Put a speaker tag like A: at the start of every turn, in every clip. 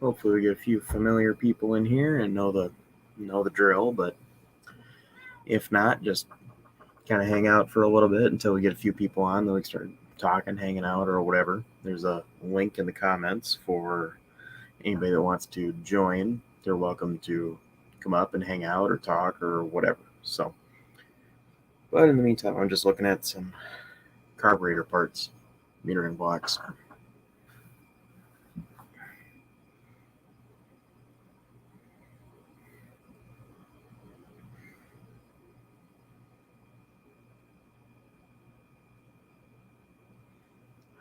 A: Hopefully we get a few familiar people in here and know the drill, but if not, just kind of hang out for a little bit until we get a few people on, then we can start talking, hanging out, or whatever. There's a link in the comments for anybody that wants to join. They're welcome to come up and hang out or talk or whatever. So, but in the meantime, I'm just looking at some carburetor parts, metering blocks.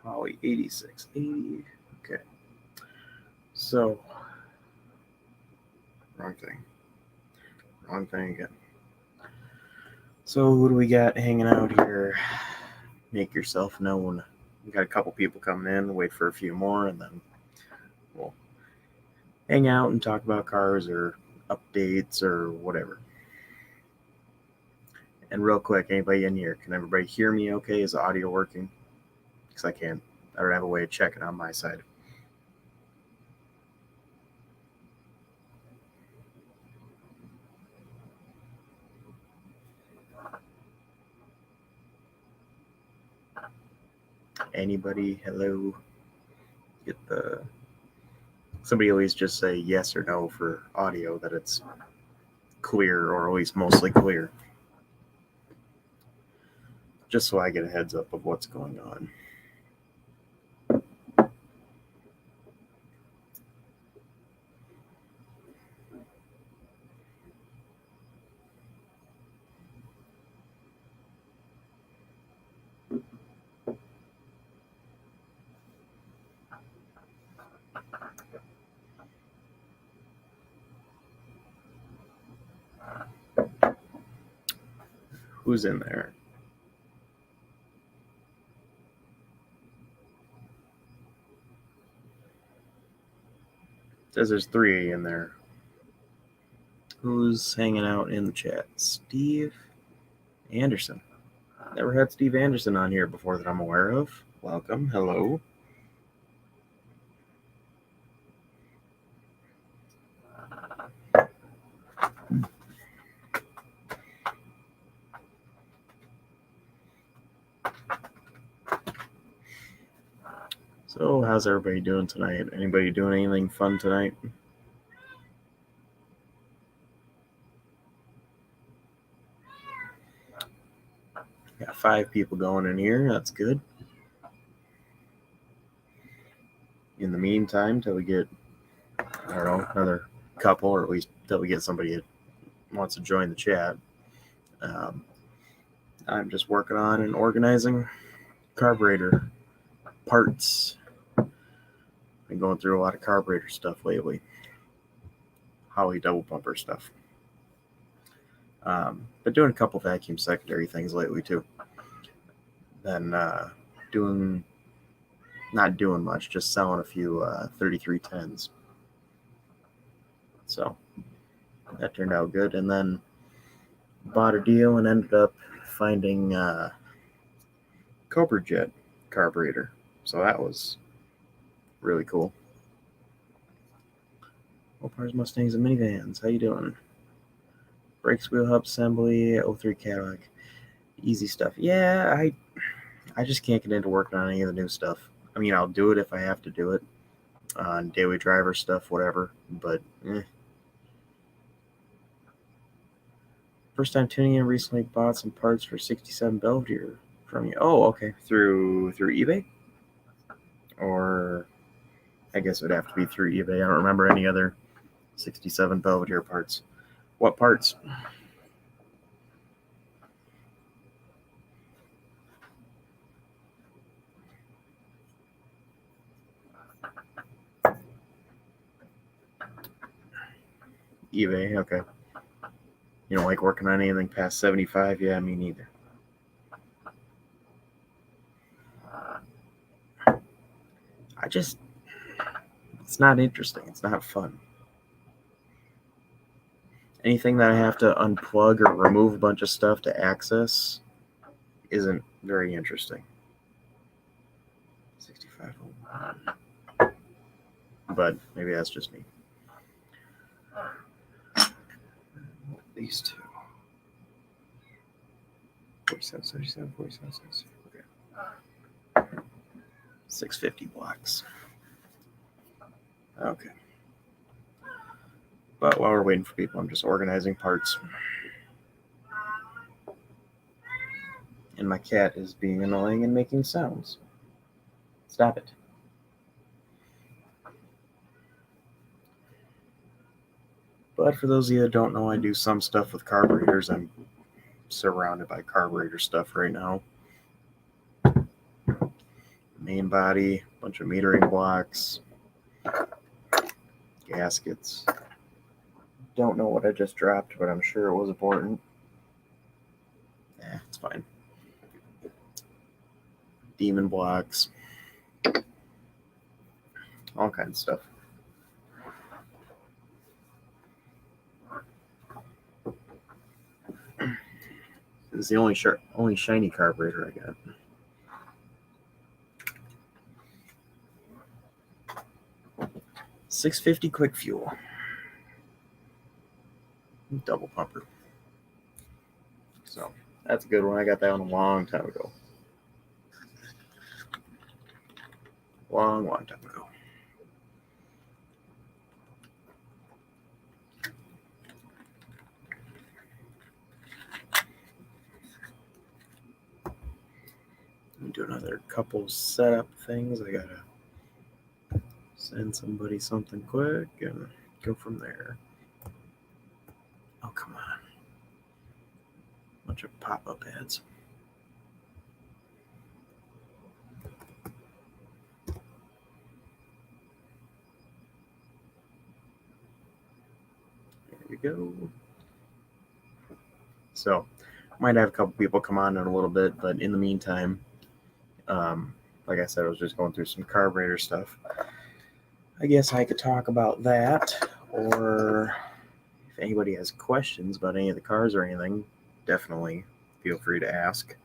A: Holly 8680. Okay. So, wrong thing again. So, who do we got hanging out here? Make yourself known. We got a couple people coming in, wait for a few more, and then we'll hang out and talk about cars or updates or whatever. And real quick, anybody in here, can everybody hear me okay? Is the audio working? Because I can't. I don't have a way of checking on my side. Anybody? Hello? Get the. Somebody always just say yes or no for audio that it's clear or at least mostly clear. Just so I get a heads up of what's going on. Who's in there? It says there's 3 in there. Who's hanging out in the chat? Steve Anderson. Never had Steve Anderson on here before that I'm aware of. Welcome. Hello. So, how's everybody doing tonight? Anybody doing anything fun tonight? Got 5 people going in here. That's good. In the meantime, till we get, I don't know, another couple, or at least till we get somebody that wants to join the chat, I'm just working on and organizing carburetor parts. Been going through a lot of carburetor stuff lately. Holley double pumper stuff. But doing a couple vacuum secondary things lately too. Then not doing much, just selling a few 3310s. So that turned out good. And then bought a deal and ended up finding Cobra Jet carburetor. So that was really cool. Opars, Mustangs, and minivans. How you doing? Brakes, wheel hub assembly, 03 Cadillac. Easy stuff. Yeah, I just can't get into working on any of the new stuff. I mean, I'll do it if I have to do it. On daily driver stuff, whatever. But First time tuning in, recently bought some parts for 67 Belvedere from you. Oh, okay. Through eBay? Or I guess it would have to be through eBay. I don't remember any other 67 Belvedere parts. What parts? eBay, okay. You don't like working on anything past 75? Yeah, me neither. It's not interesting. It's not fun. Anything that I have to unplug or remove a bunch of stuff to access isn't very interesting. 6501. but maybe that's just me. These two. 47, 77, 47, 77. Okay. 650 blocks. Okay. But while we're waiting for people, I'm just organizing parts. And my cat is being annoying and making sounds. Stop it. But for those of you that don't know, I do some stuff with carburetors. I'm surrounded by carburetor stuff right now. Main body, bunch of metering blocks, gaskets. Don't know what I just dropped, but I'm sure it was important. It's fine. Demon blocks. All kinds of stuff. This is the only shiny carburetor I got. $6.50 quick fuel. Double pumper. So that's a good one. I got that one a long time ago. Long time ago. Do another couple setup things. I gotta send somebody something quick and go from there. Oh, come on. Bunch of pop-up ads. There we go. So, might have a couple people come on in a little bit, but in the meantime, like I said, I was just going through some carburetor stuff. I guess I could talk about that, or if anybody has questions about any of the cars or anything, definitely feel free to ask.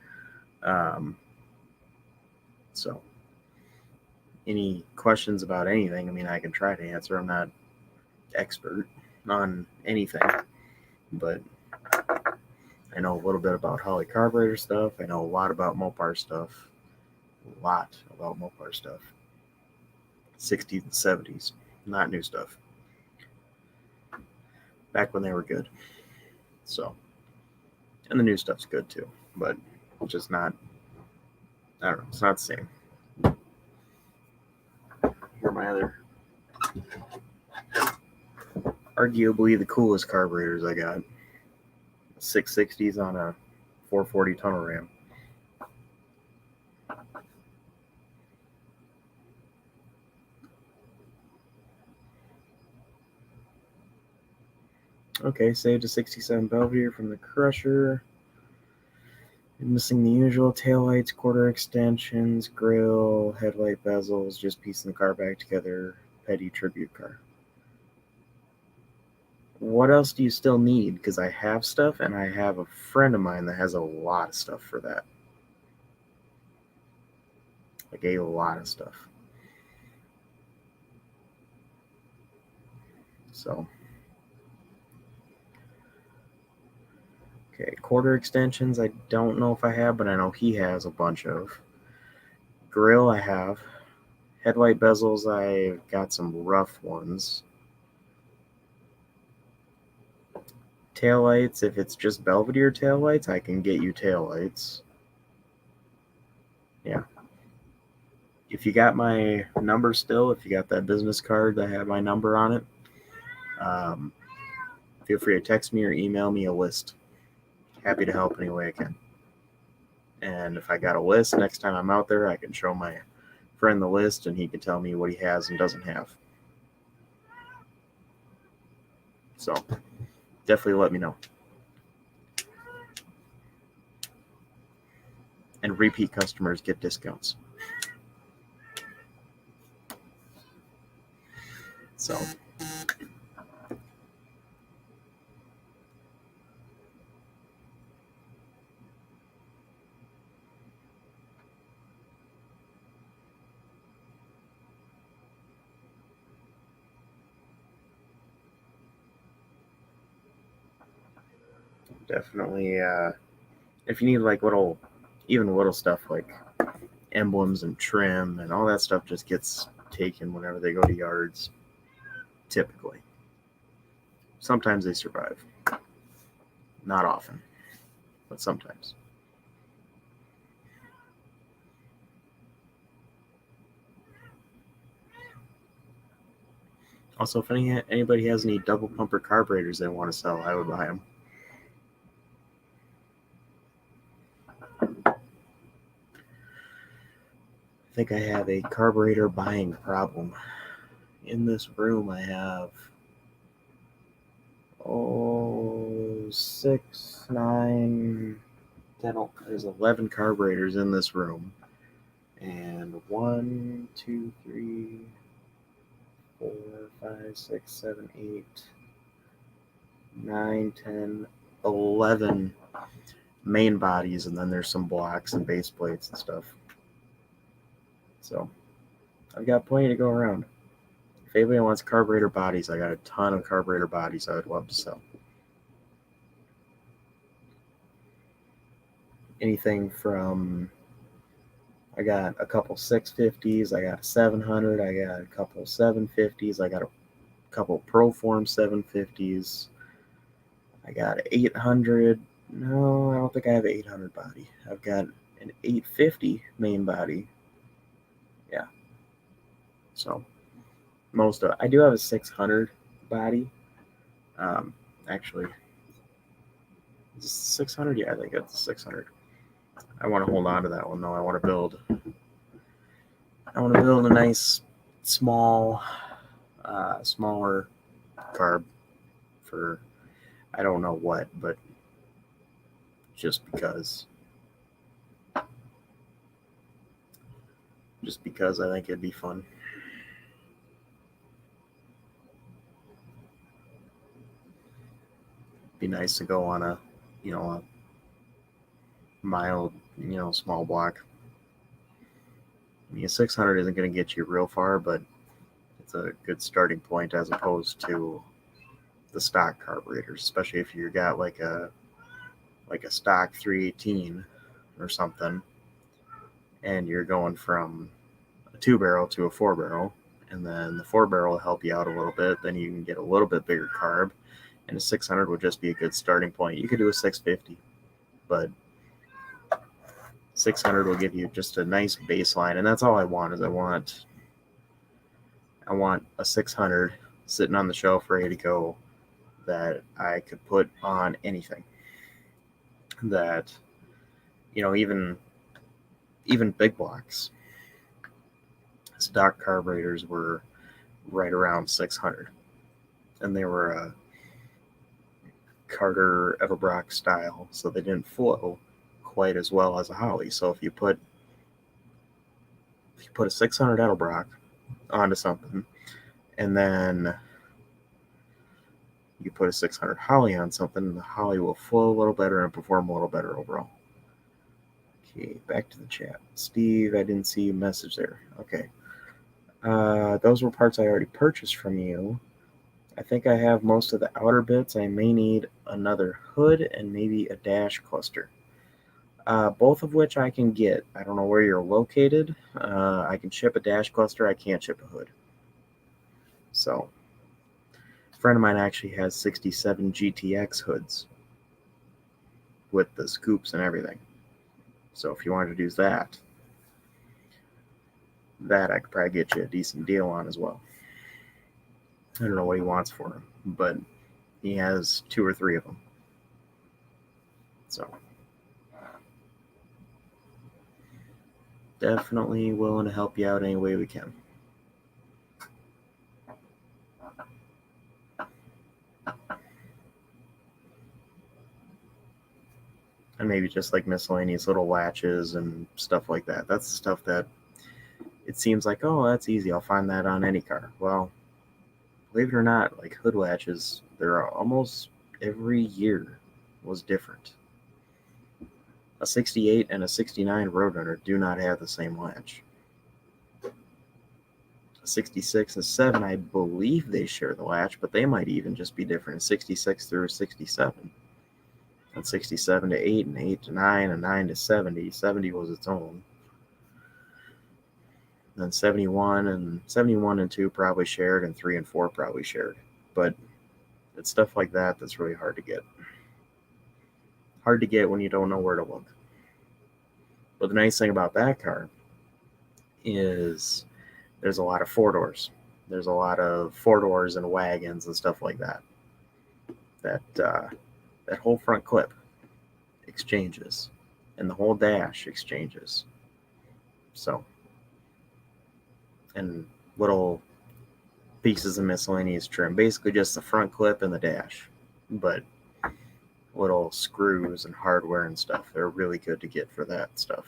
A: So, any questions about anything, I mean, I can try to answer. I'm not expert on anything, but I know a little bit about Holley carburetor stuff. I know a lot about Mopar stuff. 60s and 70s, not new stuff. Back when they were good. So, and the new stuff's good too, but just not, I don't know, it's not the same. Here are my other, arguably the coolest carburetors I got. 660s on a 440 tunnel ram. Okay, saved a 67 Belvedere from the Crusher. Missing the usual taillights, quarter extensions, grill, headlight bezels, just piecing the car back together. Petty tribute car. What else do you still need? Because I have stuff, and I have a friend of mine that has a lot of stuff for that. Like a lot of stuff. So. Okay, quarter extensions, I don't know if I have, but I know he has a bunch of. Grill, I have. Headlight bezels, I've got some rough ones. Taillights, if it's just Belvedere taillights, I can get you taillights. Yeah. If you got my number still, if you got that business card that had my number on it, feel free to text me or email me a list. Happy to help any way I can. And if I got a list, next time I'm out there, I can show my friend the list and he can tell me what he has and doesn't have. So definitely let me know. And repeat customers get discounts. So Definitely, if you need like even little stuff like emblems and trim and all that stuff just gets taken whenever they go to yards, typically. Sometimes they survive. Not often, but sometimes. Also, if anybody has any double pumper carburetors they want to sell, I would buy them. I think I have a carburetor buying problem. In this room, I have 6, 9, 10. There's 11 carburetors in this room, and 1, 2, 3, 4, 5, 6, 7, 8, 9, 10, 11 main bodies, and then there's some blocks and base plates and stuff. So I've got plenty to go around. If anybody wants carburetor bodies, I got a ton of carburetor bodies I would love to sell. Anything from, I got a couple 650s, I got a 700, I got a couple 750s, I got a couple Proform 750s, I got an 800. No, I don't think I have an 800 body. I've got an 850 main body. Yeah. So I do have a 600 body. Actually, is this 600? Yeah, I think it's 600. I want to hold on to that one though. I want to build a nice smaller carb for, I don't know what, but just because I think it'd be fun. Be nice to go on a mild, small block. I mean, a 600 isn't going to get you real far, but it's a good starting point as opposed to the stock carburetors, especially if you got like a stock 318 or something, and you're going from a 2-barrel to a 4-barrel, and then the 4-barrel will help you out a little bit. Then you can get a little bit bigger carb, and a 600 would just be a good starting point. You could do a 650, but 600 will give you just a nice baseline, and that's all I want. Is I want a 600 sitting on the shelf ready to go that I could put on anything. That, even big blocks, stock carburetors were right around 600, and they were a Carter Everbrock style, so they didn't flow quite as well as a Holley. So if you put a 600 Edelbrock onto something, and then you put a 600 Holley on something, the Holley will flow a little better and perform a little better overall. Okay, back to the chat. Steve, I didn't see your message there. Okay. Those were parts I already purchased from you. I think I have most of the outer bits. I may need another hood and maybe a dash cluster. Both of which I can get. I don't know where you're located. I can ship a dash cluster. I can't ship a hood. So, a friend of mine actually has 67 GTX hoods with the scoops and everything. So if you wanted to do that I could probably get you a decent deal on as well. I don't know what he wants for them, but he has 2 or 3 of them. So definitely willing to help you out any way we can. And maybe just like miscellaneous little latches and stuff like that. That's the stuff that it seems like, oh, that's easy. I'll find that on any car. Well, believe it or not, like hood latches, there are almost every year was different. A 68 and a 69 Roadrunner do not have the same latch. A 66 and 7, I believe they share the latch, but they might even just be different. 66 through a 67. And 67 to 8 and 8 to 9 and 9 to 70. 70 was its own. Then 71 and 2 probably shared, and 3 and 4 probably shared. But it's stuff like that that's really hard to get. Hard to get when you don't know where to look. But the nice thing about that car is there's a lot of four doors. There's a lot of four doors and wagons and stuff like that. That whole front clip exchanges, and the whole dash exchanges. So, and little pieces of miscellaneous trim, basically just the front clip and the dash, but little screws and hardware and stuff. They're really good to get for that stuff.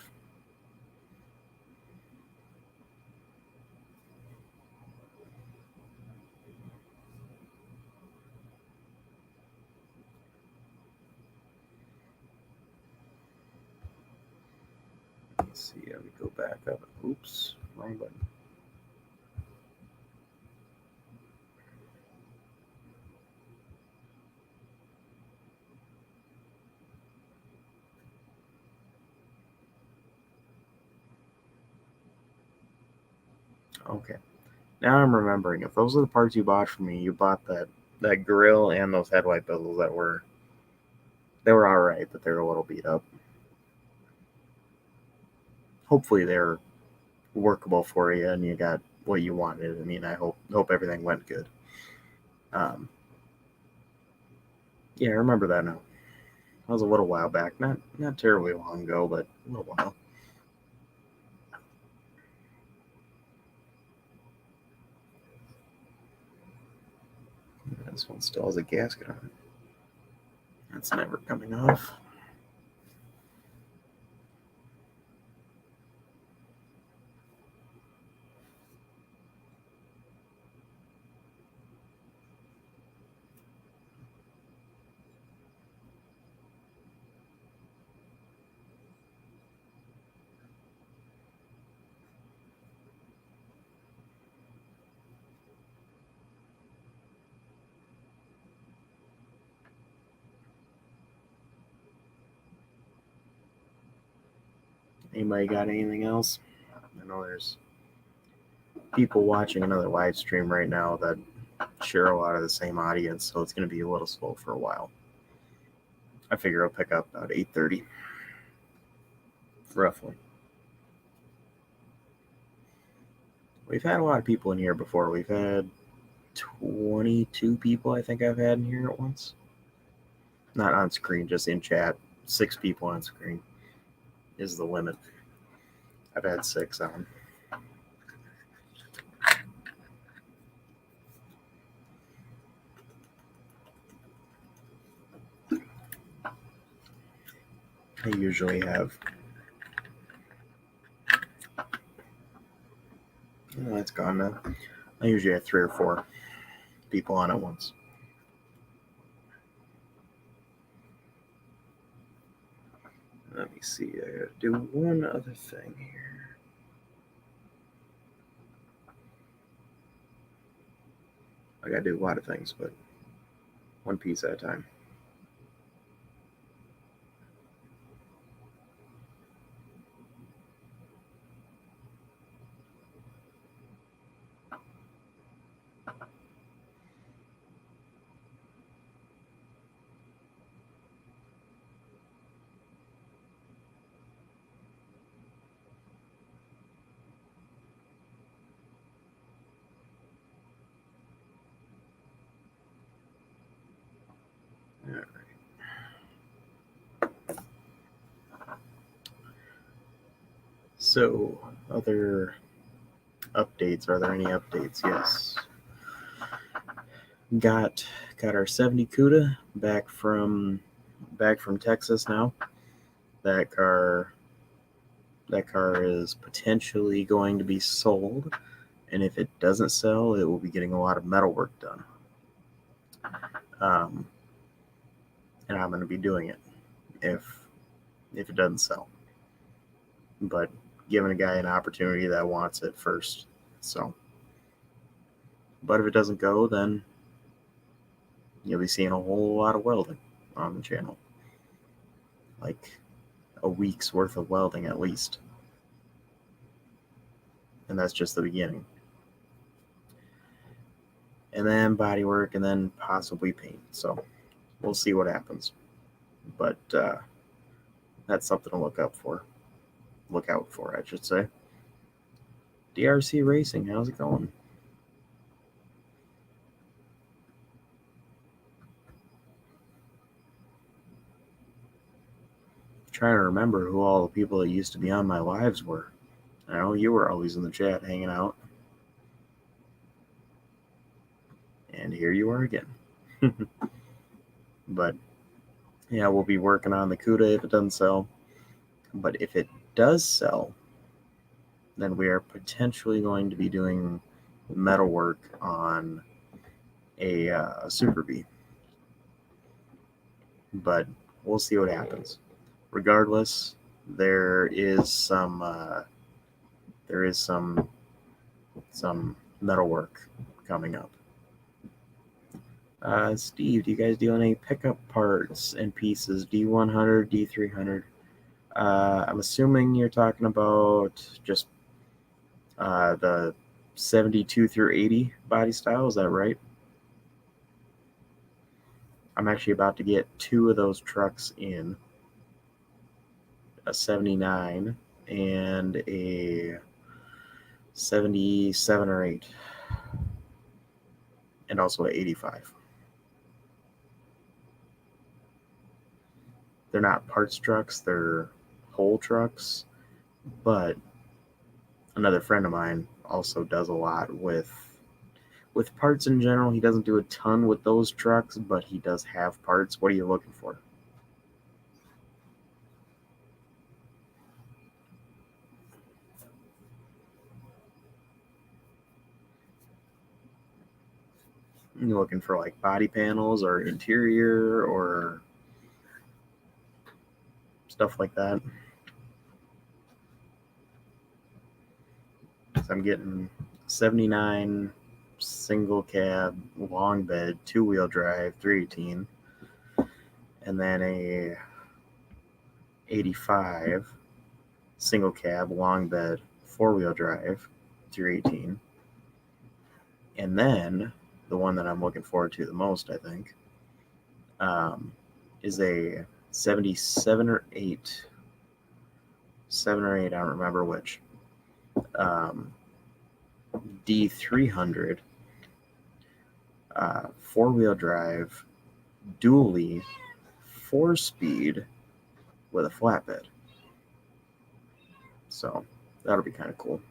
A: Let's see, let me go back up. Oops, wrong button. Okay. Now I'm remembering. If those are the parts you bought from me, you bought that grill and those headlight bezels that were all right, but they're a little beat up. Hopefully they're workable for you and you got what you wanted. I mean, I hope everything went good. Yeah, I remember that now. That was a little while back, not terribly long ago, but a little while. This one still has a gasket on it. That's never coming off. Anybody got anything else? I know there's people watching another live stream right now that share a lot of the same audience, so it's going to be a little slow for a while. I figure I'll pick up about 8:30, roughly. We've had a lot of people in here before. We've had 22 people, I think I've had in here at once. Not on screen, just in chat. 6 people on screen is the limit. I've had 6 on. I usually have. Oh, that's gone now. I usually have 3 or 4 people on at once. Let me see. I gotta do one other thing here. I gotta do a lot of things, but one piece at a time. All right. So, other updates. Are there any updates? Yes. Got our 70 CUDA back from Texas now. That car is potentially going to be sold, and if it doesn't sell, it will be getting a lot of metal work done. And I'm going to be doing it if it doesn't sell. But giving a guy an opportunity that wants it first. So, but if it doesn't go, then you'll be seeing a whole lot of welding on the channel. like a week's worth of welding at least. And that's just the beginning. And then body work, and then possibly paint. So we'll see what happens. But that's something to look out for, I should say. DRC Racing, how's it going? Trying to remember who all the people that used to be on my lives were. I know you were always in the chat hanging out. And here you are again. But yeah, we'll be working on the CUDA if it doesn't sell. But if it does sell, then we are potentially going to be doing metal work on a Super Bee. But we'll see what happens. Regardless, there is some metal work coming up. Steve, do you guys do any pickup parts and pieces? D100, D300? I'm assuming you're talking about just the 72 through 80 body style. Is that right? I'm actually about to get 2 of those trucks in, a 79 and a 77 or 8, and also an 85. They're not parts trucks, they're whole trucks, but another friend of mine also does a lot with parts in general. He doesn't do a ton with those trucks, but he does have parts. What are you looking for? You looking for like body panels or interior or stuff like that? So I'm getting 79 single cab, long bed, 2-wheel drive, 318, and then a 85 single cab, long bed, 4-wheel drive, 318. And then the one that I'm looking forward to the most, I think, is a 77 or 8, 7 or 8, I don't remember which, D300, 4-wheel drive, dually, 4-speed with a flatbed. So that'll be kind of cool.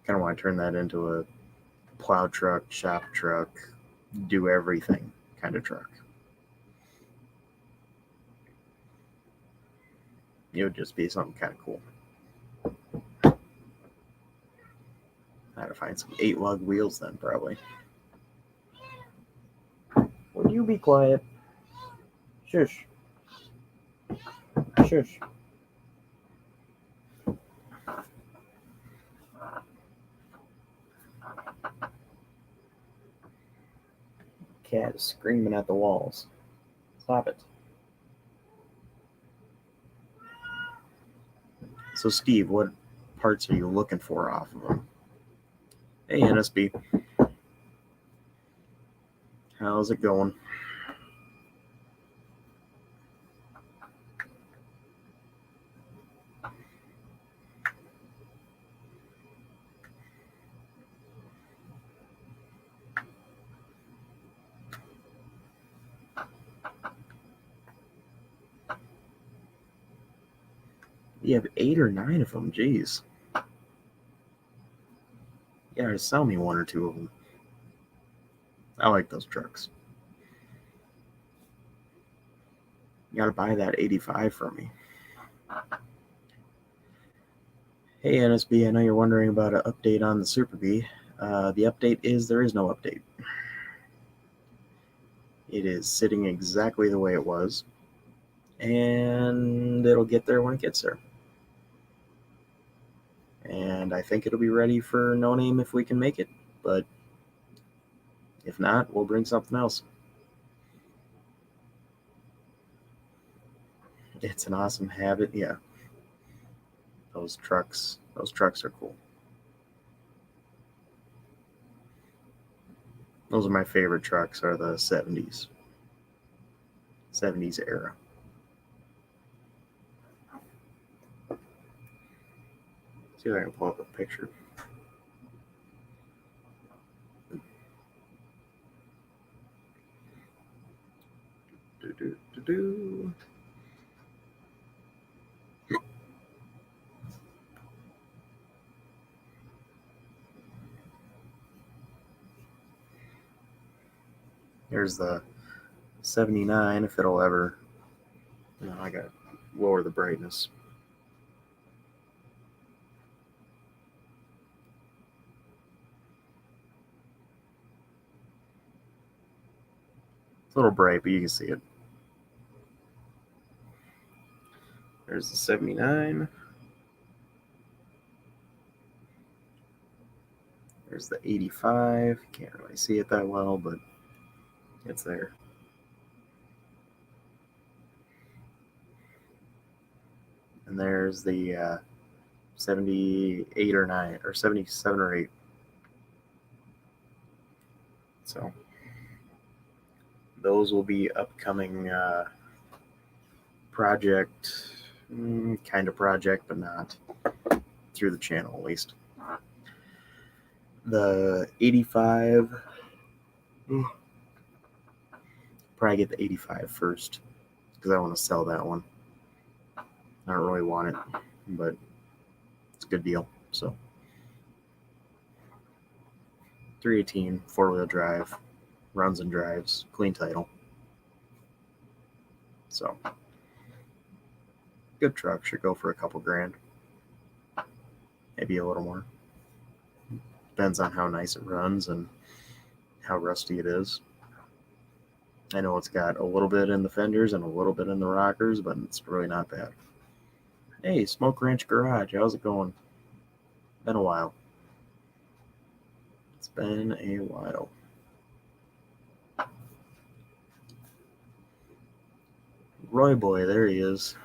A: Kind of want to turn that into a plow truck, shop truck, do everything kind of truck. It would just be something kind of cool. I had to find some 8-lug wheels then, probably. Would you be quiet? Shush. Shush. Cat is screaming at the walls. Stop it. So, Steve, what parts are you looking for off of them? Hey, NSB. How's it going? You have 8 or 9 of them. Jeez. You gotta sell me 1 or 2 of them. I like those trucks. You gotta buy that 85 from me. Hey, NSB, I know you're wondering about an update on the Super Bee. The update is there is no update. It is sitting exactly the way it was, and it'll get there when it gets there. And I think it'll be ready for No Name if we can make it, but if not, we'll bring something else. It's an awesome habit. Yeah, those trucks are cool. Those are my favorite trucks. Are the 70s era. See if I can pull up a picture. Do, do, do, do. Here's the 79. If it'll ever, I got to lower the brightness. It's a little bright, but you can see it. There's the 79. There's the 85. Can't really see it that well, but it's there. And there's the 78 or 9 or 77 or 8. So those will be upcoming project, kind of project, but not through the channel at least. The 85, probably get the 85 first because I want to sell that one. I don't really want it, but it's a good deal. So 318, 4-wheel drive, runs and drives, clean title. So good truck, should go for a couple grand, maybe a little more. Depends on how nice it runs and how rusty it is. I know it's got a little bit in the fenders and a little bit in the rockers, but it's really not bad. Hey, Smoke Ranch Garage, how's it going? Been a while. It's been a while. Roy Boy, there he is.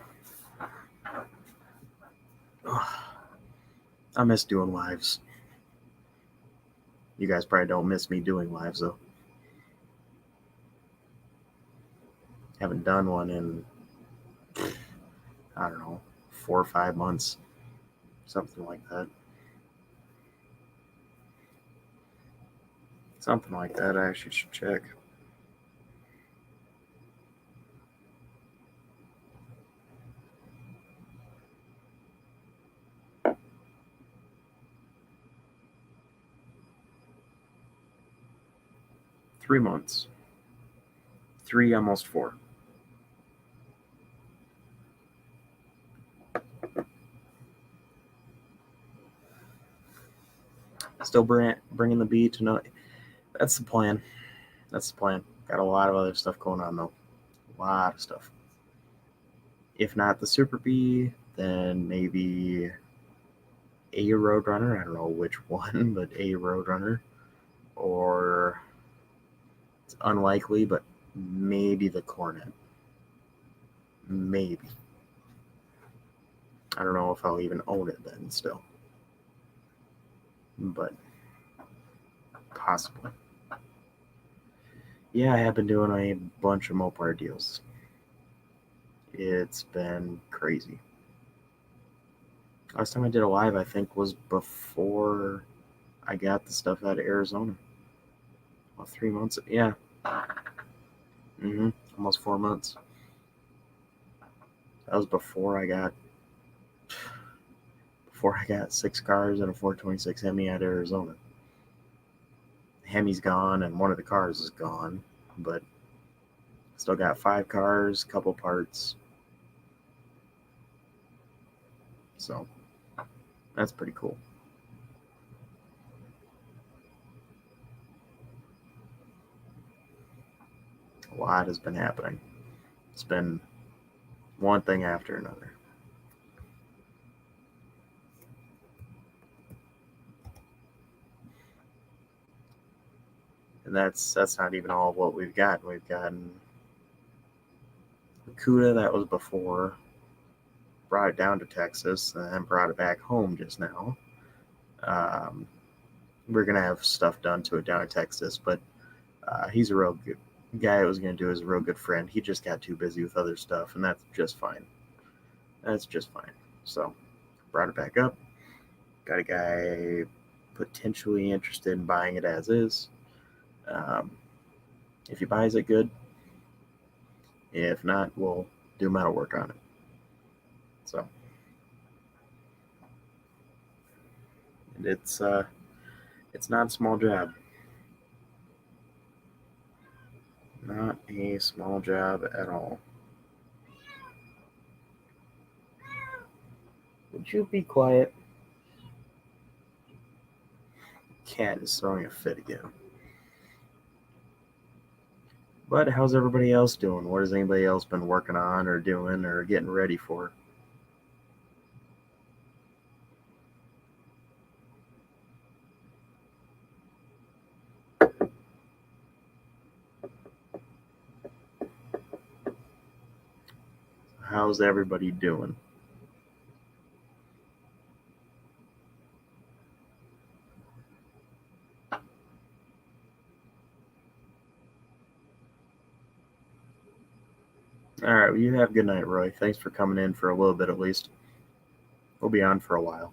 A: Oh, I miss doing lives. You guys probably don't miss me doing lives, though. Haven't done one in, I don't know, 4 or 5 months. Something like that. Something like that. I actually should check. Three months. 3, almost 4. Still bringing the B to no. That's the plan. That's the plan. Got a lot of other stuff going on, though. A lot of stuff. If not the Super B, then maybe a Roadrunner. I don't know which one, but a Roadrunner. Or it's unlikely, but maybe the Cornet. Maybe. I don't know if I'll even own it then still. But possibly. Yeah, I have been doing a bunch of Mopar deals. It's been crazy. Last time I did a live, I think, was before I got the stuff out of Arizona. Well, 3 months. Yeah. Almost 4 months. That was before I got 6 cars and a 426 Hemi out of Arizona. The Hemi's gone and one of the cars is gone, but still got 5 cars, couple parts. So that's pretty cool. A lot has been happening. It's been one thing after another. And that's not even all of what we've gotten. We've gotten Cuda, that was before. brought it down to Texas and then brought it back home just now. We're going to have stuff done to it down in Texas, but he's a real good guy. I was going to do is a real good friend. He just got too busy with other stuff, and that's just fine. That's just fine. So brought it back up. Got a guy potentially interested in buying it as is. If he buys it, good. If not, we'll do metal work on it. So, and it's not a small job. Not a small job at all. Would you be quiet? Cat is throwing a fit again. But how's everybody else doing? What has anybody else been working on or doing or getting ready for? How's everybody doing? All right, well, you have a good night, Roy. Thanks for coming in for a little bit at least. We'll be on for a while.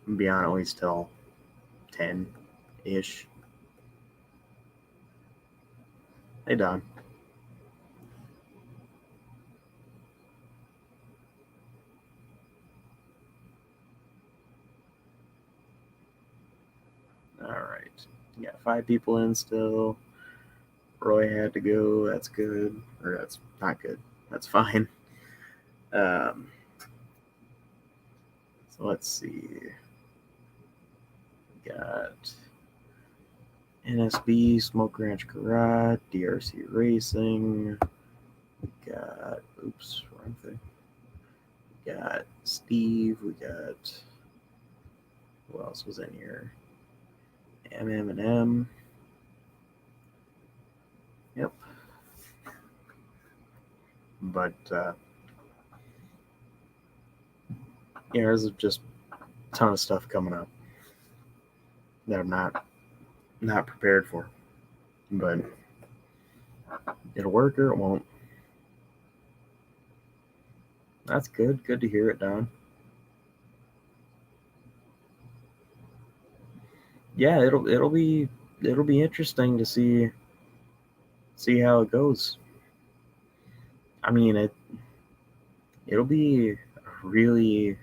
A: We'll be on at least till 10-ish. Hey, Don. All right. You got 5 people in still. Roy had to go. That's good. Or that's not good. That's fine. So let's see. We got NSB, Smoke Ranch Garage, DRC Racing. We got, oops, wrong thing. We got Steve. We got, who else was in here? MM&M. Yep. But yeah, there's just a ton of stuff coming up that I'm not prepared for. But it'll work or it won't. That's good. Good to hear it, Don. Yeah, it'll be interesting to see how it goes. I mean, it'll be a really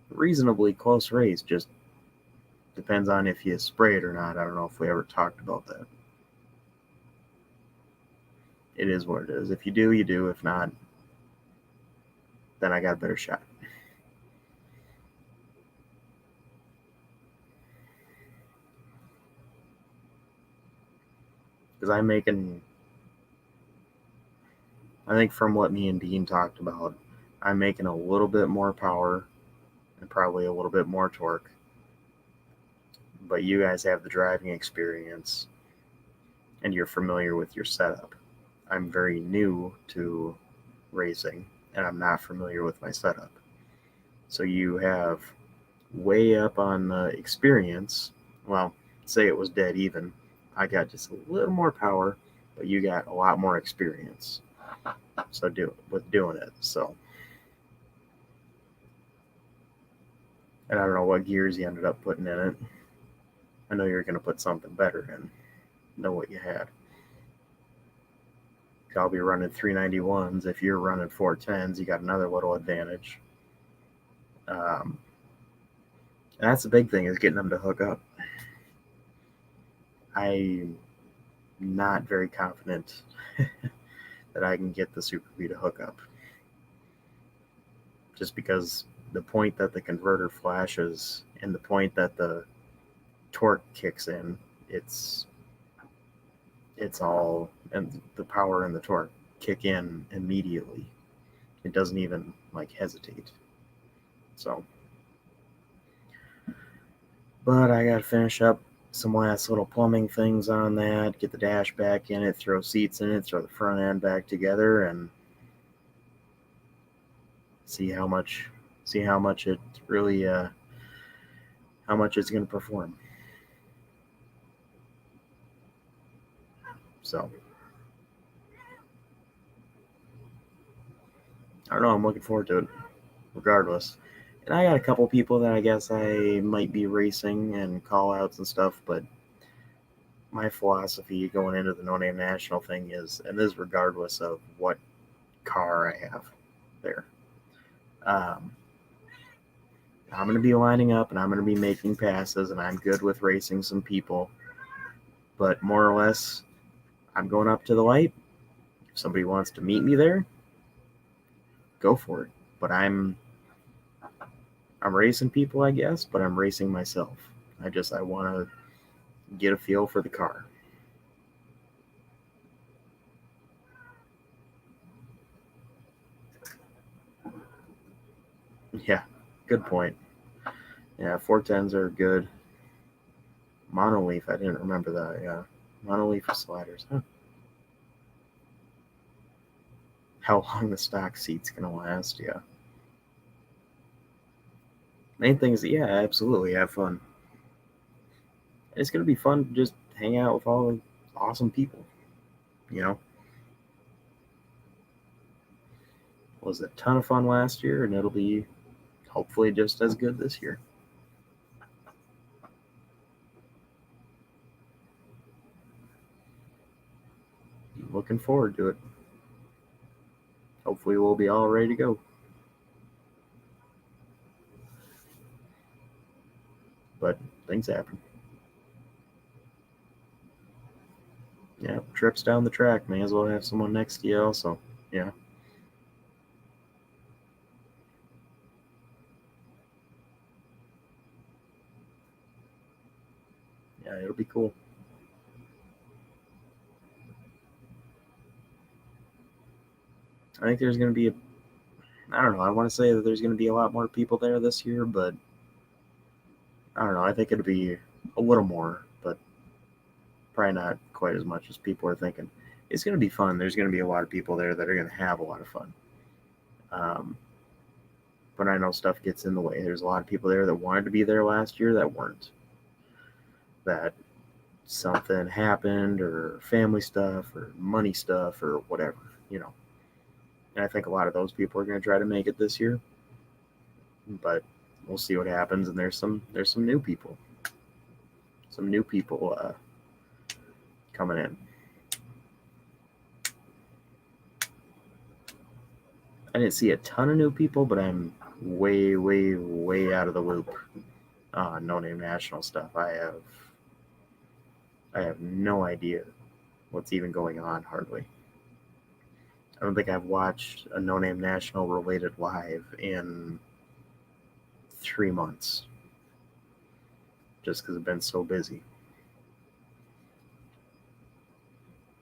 A: reasonably close race. Just depends on if you spray it or not. I don't know if we ever talked about that. It is what it is. If you do, you do. If not, then I got a better shot. Because I think from what me and Dean talked about, I'm making a little bit more power and probably a little bit more torque. But you guys have the driving experience and you're familiar with your setup. I'm very new to racing and I'm not familiar with my setup. So you have way up on the experience. Well, say it was dead even. I got just a little more power, but you got a lot more experience. So doing it. So, and I don't know what gears you ended up putting in it. I know you're going to put something better in. Know what you had. I'll be running 391s. If you're running 410s, you got another little advantage. And that's the big thing is getting them to hook up. I'm not very confident that I can get the Super B to hook up. Just because the point that the converter flashes and the point that the torque kicks in, it's all, and the power and the torque kick in immediately. It doesn't even like hesitate. So, but I got to finish up some last little plumbing things on that, get the dash back in it, throw seats in it, throw the front end back together, and see how much it really how much it's going to perform. So I don't know. I'm looking forward to it, regardless. And I got a couple people that I guess I might be racing and call outs and stuff, but my philosophy going into the No Name National thing is, and this is regardless of what car I have there. Um, I'm going to be lining up and I'm going to be making passes, and I'm good with racing some people. But more or less, I'm going up to the light. If somebody wants to meet me there, go for it. But I'm racing people, I guess, but I'm racing myself. I want to get a feel for the car. Yeah, good point. Yeah, 410s are good. Monoleaf, I didn't remember that. Yeah, monoleaf sliders. Huh. How long the stock seat's gonna last? Yeah. Main thing is, yeah, absolutely have fun. It's gonna be fun to just hang out with all the awesome people. You know, it was a ton of fun last year, and it'll be hopefully just as good this year. Looking forward to it. Hopefully, we'll be all ready to go. But things happen. Yeah, trips down the track. May as well have someone next to you, also. Yeah. Yeah, it'll be cool. I think there's going to be I don't know, I want to say that there's going to be a lot more people there this year, but I don't know. I think it'll be a little more, but probably not quite as much as people are thinking. It's going to be fun. There's going to be a lot of people there that are going to have a lot of fun. Um, but I know stuff gets in the way. There's a lot of people there that wanted to be there last year that weren't. That something happened, or family stuff, or money stuff, or whatever, you know. And I think a lot of those people are going to try to make it this year, but we'll see what happens. And there's some new people coming in. I didn't see a ton of new people, but I'm way, way, way out of the loop on No Name National stuff. I have no idea what's even going on hardly. I don't think I've watched a No Name National related live in 3 months, just because I've been so busy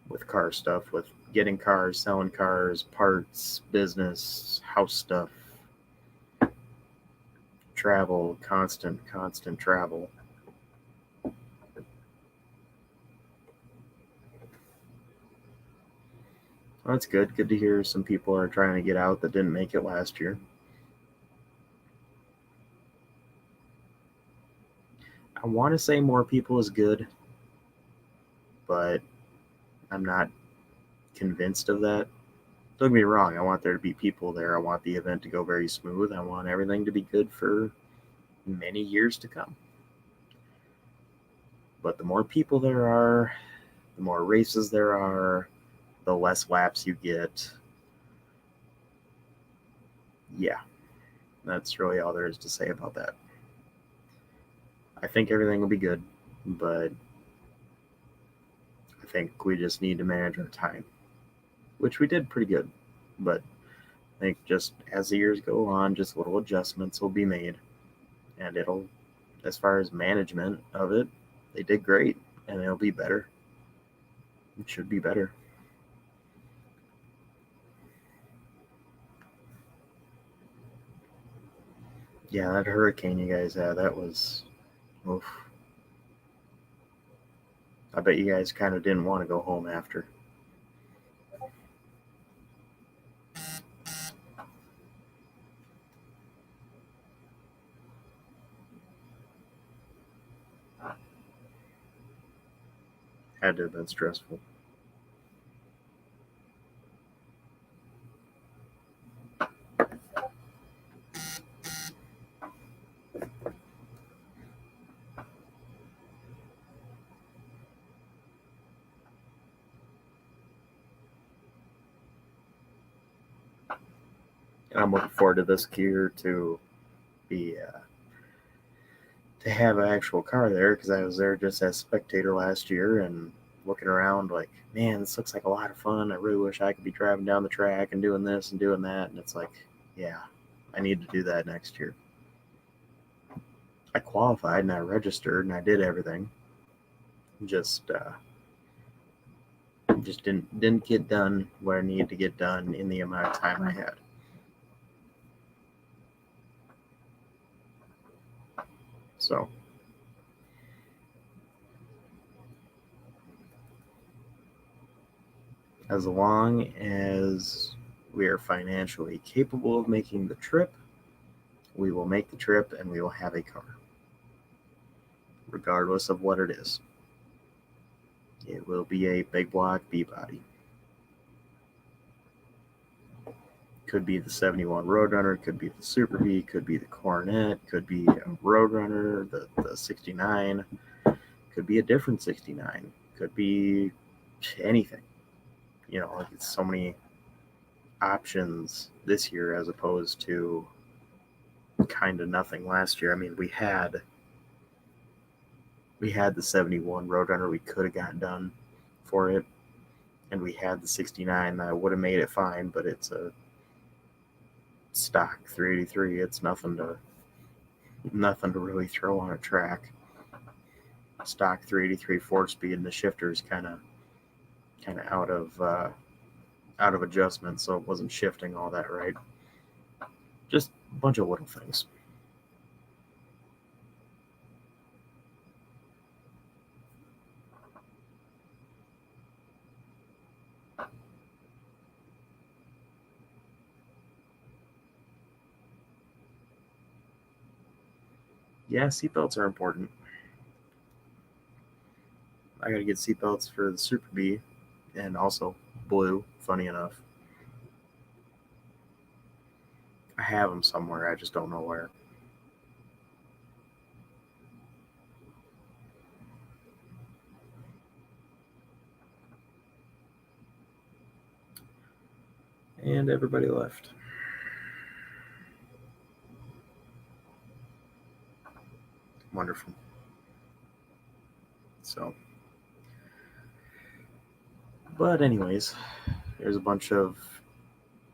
A: with car stuff, with getting cars, selling cars, parts, business, house stuff, travel, constant travel. Well, that's good. Good to hear some people are trying to get out that didn't make it last year. I want to say more people is good, but I'm not convinced of that. Don't get me wrong, I want there to be people there. I want the event to go very smooth. I want everything to be good for many years to come. But the more people there are, the more races there are, the less laps you get. Yeah, that's really all there is to say about that. I think everything will be good, but I think we just need to manage our time, which we did pretty good. But I think just as the years go on, just little adjustments will be made, and it'll, as far as management of it, they did great, and it'll be better. It should be better. Yeah, that hurricane you guys had, that was, oof. I bet you guys kind of didn't want to go home after. Had to have been stressful. I'm looking forward to this year to be to have an actual car there, because I was there just as spectator last year and looking around like, man, this looks like a lot of fun. I really wish I could be driving down the track and doing this and doing that. And it's like, yeah, I need to do that next year. I qualified and I registered and I did everything. Just didn't get done what I needed to get done in the amount of time I had. So as long as we are financially capable of making the trip, we will make the trip and we will have a car, regardless of what it is. It will be a big block B body. Could be the 71 Roadrunner, could be the Super B, could be the Coronet, could be a Roadrunner, the 69, could be a different 69, could be anything. You know, like it's so many options this year as opposed to kind of nothing last year. I mean, we had the 71 Roadrunner we could have got done for it, and we had the 69 that would have made it fine, but it's a stock 383. It's nothing to really throw on a track. Stock 383 4-speed, and the shifter is kind of out of adjustment, so it wasn't shifting all that right. Just a bunch of little things. Yeah, seatbelts are important. I got to get seatbelts for the Super B and also Blue, funny enough. I have them somewhere, I just don't know where. And everybody left. Wonderful. So, but anyways, there's a bunch of,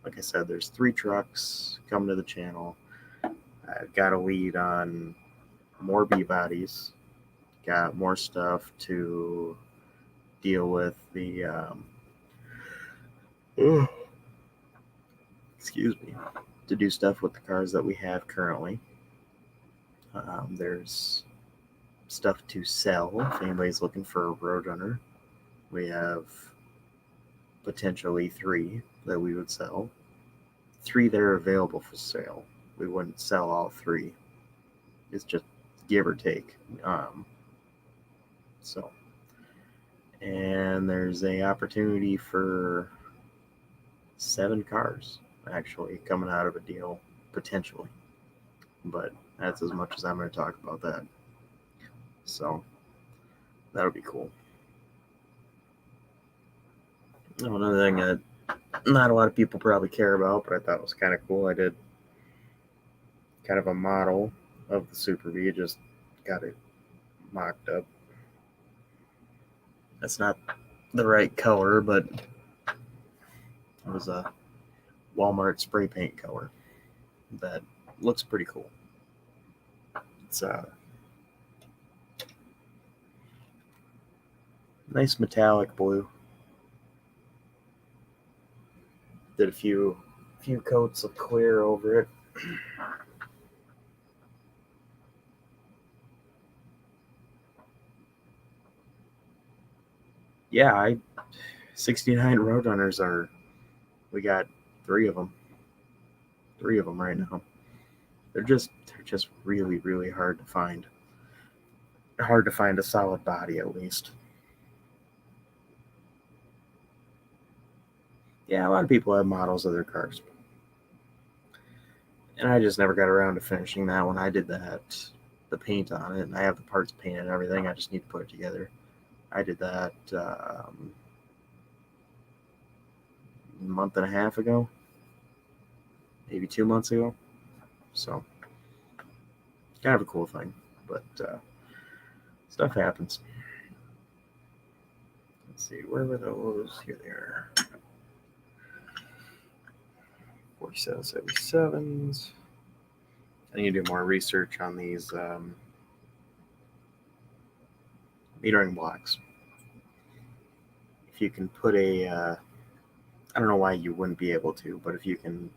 A: like I said, there's 3 trucks coming to the channel. I've got a lead on more B bodies, got more stuff to deal with the excuse me, to do stuff with the cars that we have currently. There's stuff to sell if anybody's looking for a Roadrunner. We have potentially 3 that we would sell. 3 that are available for sale. We wouldn't sell all 3. It's just give or take. So, and there's a opportunity for 7 cars actually coming out of a deal potentially, but that's as much as I'm going to talk about that. So that'll be cool. Another thing that not a lot of people probably care about, but I thought was kind of cool, I did kind of a model of the Super V, just got it mocked up. That's not the right color, but it was a Walmart spray paint color that looks pretty cool. It's nice metallic blue. Did a few coats of clear over it. Yeah, 69 Roadrunners we got three of them. Three of them right now. They're just really, really hard to find. Hard to find a solid body, at least. Yeah, a lot of people have models of their cars. And I just never got around to finishing that one. I did the paint on it, and I have the parts painted and everything. I just need to put it together. I did that a month and a half ago, maybe 2 months ago. So, kind of a cool thing, but stuff happens. Let's see, where were those? Here they are. 4777s. I need to do more research on these metering blocks. If you can put I don't know why you wouldn't be able to, but if you can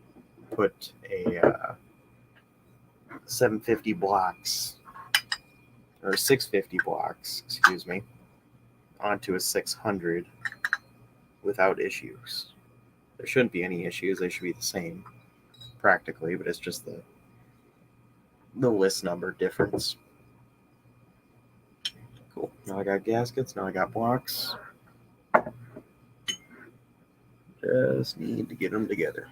A: put a 750 blocks or 650 blocks, excuse me, onto a 600 without issues. There shouldn't be any issues. They should be the same practically, but it's just the list number difference. Cool. Now I got gaskets. Now I got blocks. Just need to get them together.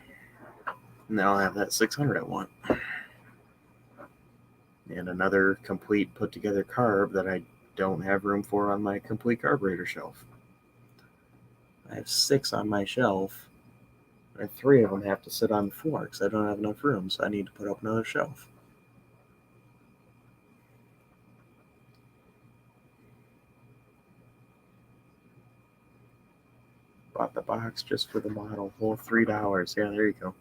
A: And then I'll have that 600 I want. And another complete put together carb that I don't have room for on my complete carburetor shelf. I have 6 on my shelf, and 3 of them have to sit on the floor because I don't have enough room, so I need to put up another shelf. Bought the box just for the model, whole $3. Yeah, there you go.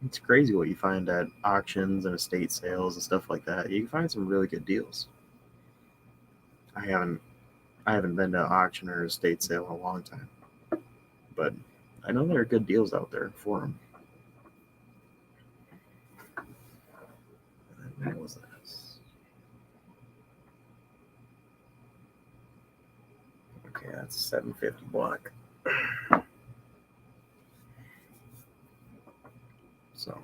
A: It's crazy what you find at auctions and estate sales and stuff like that. You can find some really good deals. I haven't been to an auction or estate sale in a long time, but I know there are good deals out there for them. What was this? Okay, that's a 750 block. So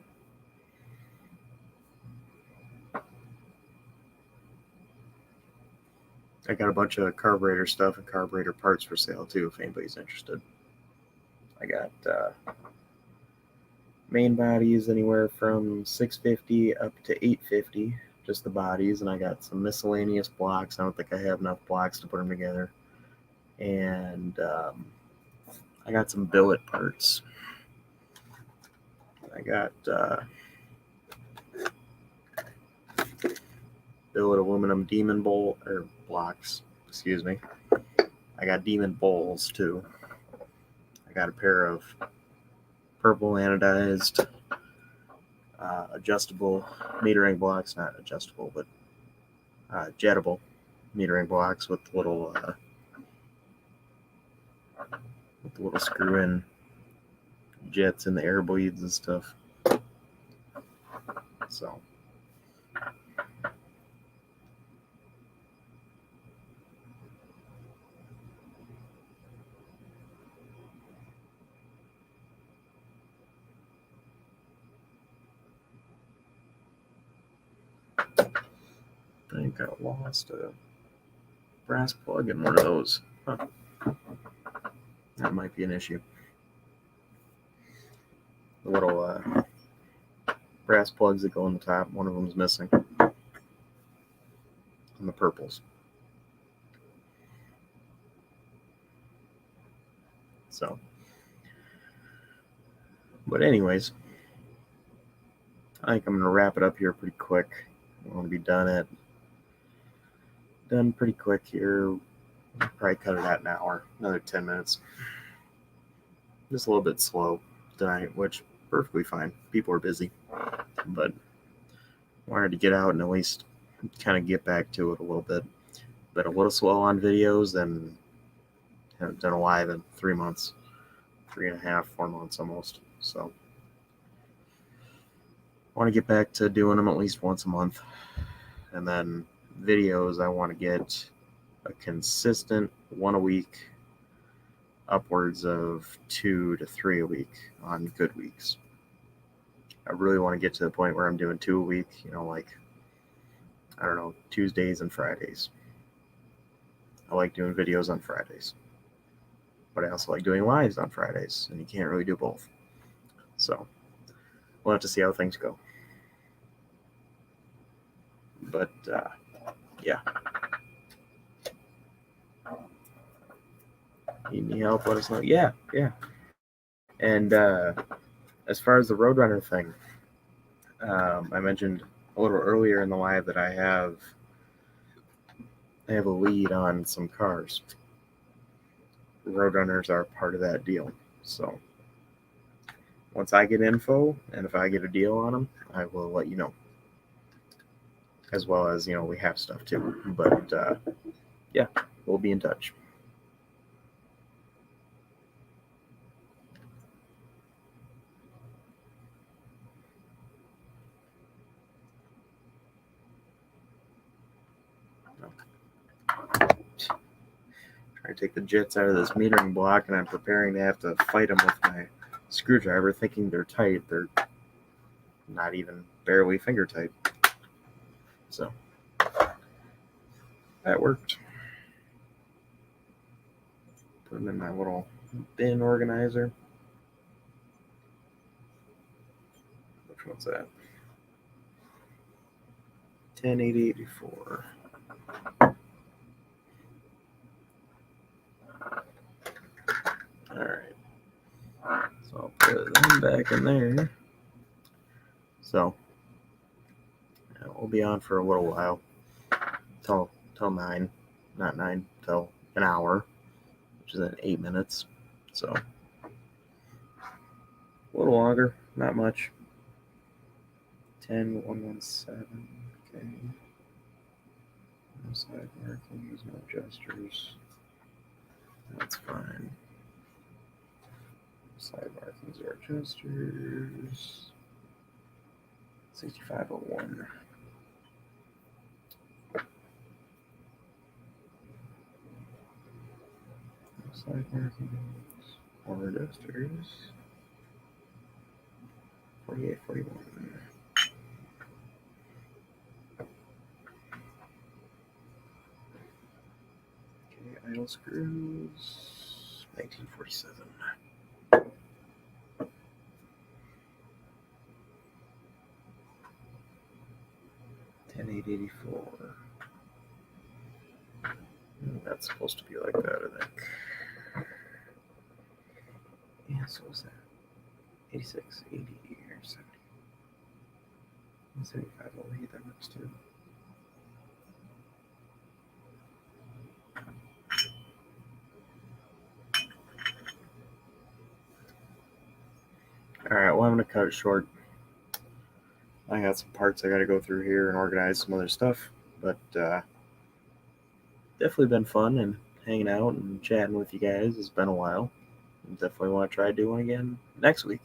A: I got a bunch of carburetor stuff and carburetor parts for sale too, if anybody's interested. I got main bodies anywhere from 650 up to 850, just the bodies, and I got some miscellaneous blocks. I don't think I have enough blocks to put them together. And I got some billet parts. I got billet aluminum demon bowl or blocks, excuse me. I got demon bowls too. I got a pair of purple anodized adjustable metering blocks, not adjustable, but jettable metering blocks with the little screw-in jets in the air bleeds and stuff. So I think I lost a brass plug in one of those. Huh. That might be an issue. The little brass plugs that go on the top, one of them is missing. And the purples. So, but anyways, I think I'm going to wrap it up here pretty quick. I want to be done pretty quick here. I'll probably cut it at an hour, another 10 minutes. Just a little bit slow tonight, which perfectly fine. People are busy, but wanted to get out and at least kind of get back to it a little bit. Been a little slow on videos and haven't done a live in 3 months, 3.5, 4 months almost. So I want to get back to doing them at least once a month. And then videos, I want to get a consistent one a week, upwards of 2 to 3 a week on good weeks. I really want to get to the point where I'm doing 2 a week, like, I don't know, Tuesdays and Fridays. I like doing videos on Fridays, but I also like doing lives on Fridays, and you can't really do both. So we'll have to see how things go. But yeah. Need any help? Let us know. Yeah. And as far as the Roadrunner thing, I mentioned a little earlier in the live that I have a lead on some cars. Roadrunners are part of that deal. So once I get info and if I get a deal on them, I will let you know. As well as, we have stuff too. But yeah, we'll be in touch. Trying to take the jets out of this metering block, and I'm preparing to have to fight them with my screwdriver, thinking they're tight. They're not even barely finger tight. So that worked. Put them in my little bin organizer. Which one's that? 108084. Alright. So I'll put them back in there. So we'll be on for a little while. Till 9. Not 9, till an hour, which is in 8 minutes. So a little longer, not much. 10117. Okay. No side markings, no gestures. That's fine. Side markings or gestures. 6501. No side markings or gestures. 4841. Okay, idle screws. 1947. $10,884. That's supposed to be like that, I think. Yeah, so what's that? 86, 80, or 70. 75, that works too. Alright, well, I'm going to cut it short. I got some parts I got to go through here and organize some other stuff, but definitely been fun and hanging out and chatting with you guys. It's been a while. Definitely want to try doing again next week.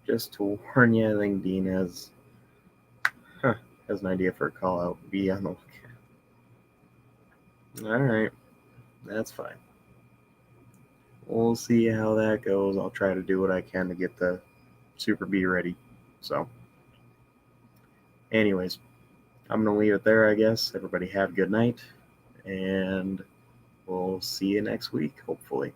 A: Just to warn you, I think Dean has an idea for a call out. Be on the lookout. Alright, that's fine. We'll see how that goes. I'll try to do what I can to get the Super B ready. So, anyways, I'm going to leave it there, I guess. Everybody have a good night, and we'll see you next week, hopefully.